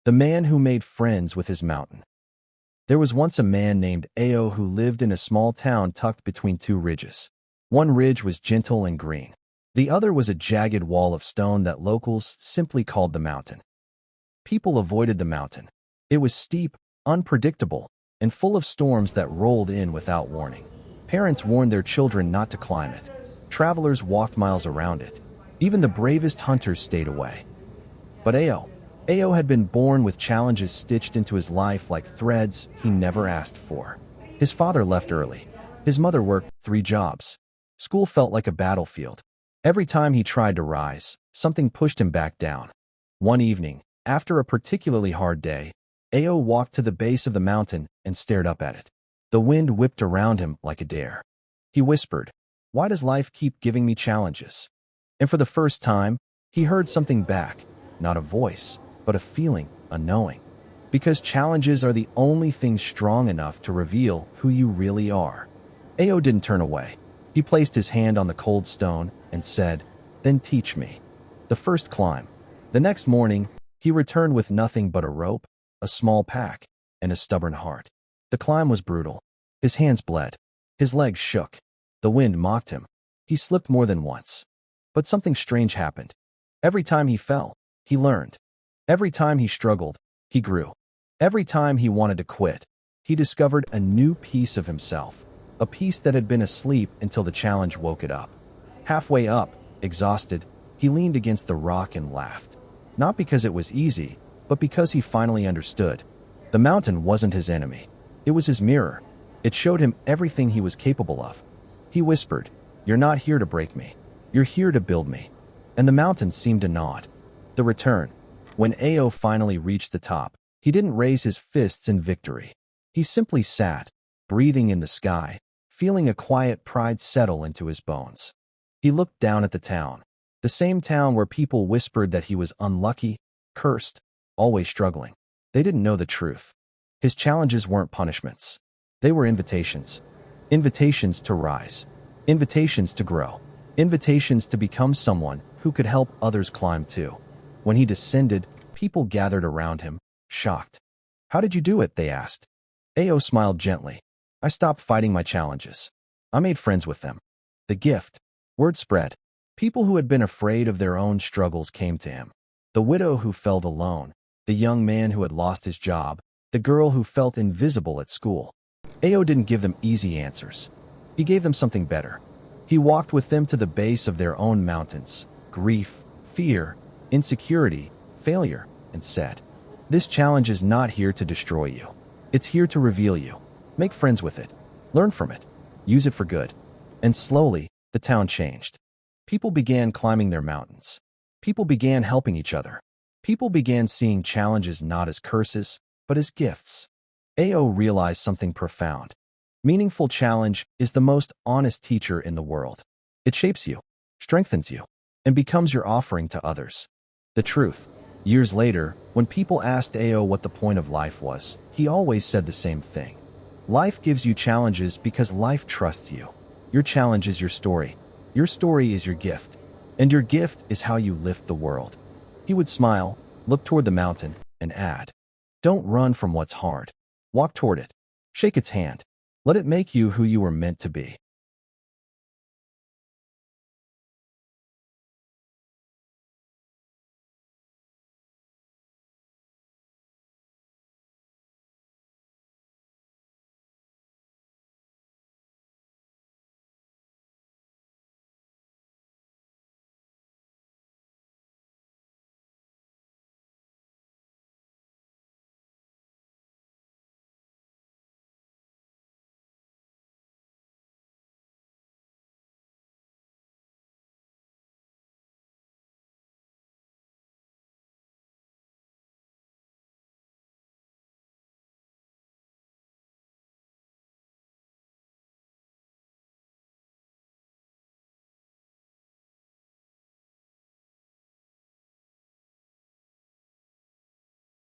The man who made friends with his mountain. There was once a man named Ao who lived in a small town tucked between two ridges. One ridge was gentle and green. The other was a jagged wall of stone that locals simply called the mountain. People avoided the mountain. It was steep, unpredictable, and full of storms that rolled in without warning. Parents warned their children not to climb it. Travelers walked miles around it. Even the bravest hunters stayed away. But Ao had been born with challenges stitched into his life like threads he never asked for. His father left early. His mother worked 3 jobs. School felt like a battlefield. Every time he tried to rise, something pushed him back down. One evening, after a particularly hard day, Ao walked to the base of the mountain and stared up at it. The wind whipped around him like a dare. He whispered, "Why does life keep giving me challenges?" And for the first time, he heard something back, not a voice, but a feeling, a knowing. Because challenges are the only things strong enough to reveal who you really are. Ao didn't turn away. He placed his hand on the cold stone and said, "Then teach me." The first climb. The next morning, he returned with nothing but a rope, a small pack, and a stubborn heart. The climb was brutal. His hands bled. His legs shook. The wind mocked him. He slipped more than once. But something strange happened. Every time he fell, he learned. Every time he struggled, he grew. Every time he wanted to quit, he discovered a new piece of himself, a piece that had been asleep until the challenge woke it up. Halfway up, exhausted, he leaned against the rock and laughed. Not because it was easy, but because he finally understood. The mountain wasn't his enemy. It was his mirror. It showed him everything he was capable of. He whispered, "You're not here to break me. You're here to build me." And the mountain seemed to nod. The return. When Ao finally reached the top, he didn't raise his fists in victory. He simply sat, breathing in the sky, feeling a quiet pride settle into his bones. He looked down at the town, the same town where people whispered that he was unlucky, cursed, always struggling. They didn't know the truth. His challenges weren't punishments. They were invitations. Invitations to rise. Invitations to grow. Invitations to become someone who could help others climb too. When he descended, people gathered around him, shocked. "How did you do it?" they asked. Ao smiled gently. "I stopped fighting my challenges. I made friends with them." The gift. Word spread. People who had been afraid of their own struggles came to him. The widow who felt alone, the young man who had lost his job, the girl who felt invisible at school. Ao didn't give them easy answers. He gave them something better. He walked with them to the base of their own mountains, grief, fear, insecurity, failure, and said, "This challenge is not here to destroy you. It's here to reveal you. Make friends with it. Learn from it. Use it for good." And slowly, the town changed. People began climbing their mountains. People began helping each other. People began seeing challenges not as curses, but as gifts. Ao realized something profound. Meaningful challenge is the most honest teacher in the world. It shapes you, strengthens you, and becomes your offering to others. The truth. Years later, when people asked Ao what the point of life was, he always said the same thing. Life gives you challenges because life trusts you. Your challenge is your story. Your story is your gift. And your gift is how you lift the world. He would smile, look toward the mountain, and add, "Don't run from what's hard. Walk toward it. Shake its hand. Let it make you who you were meant to be."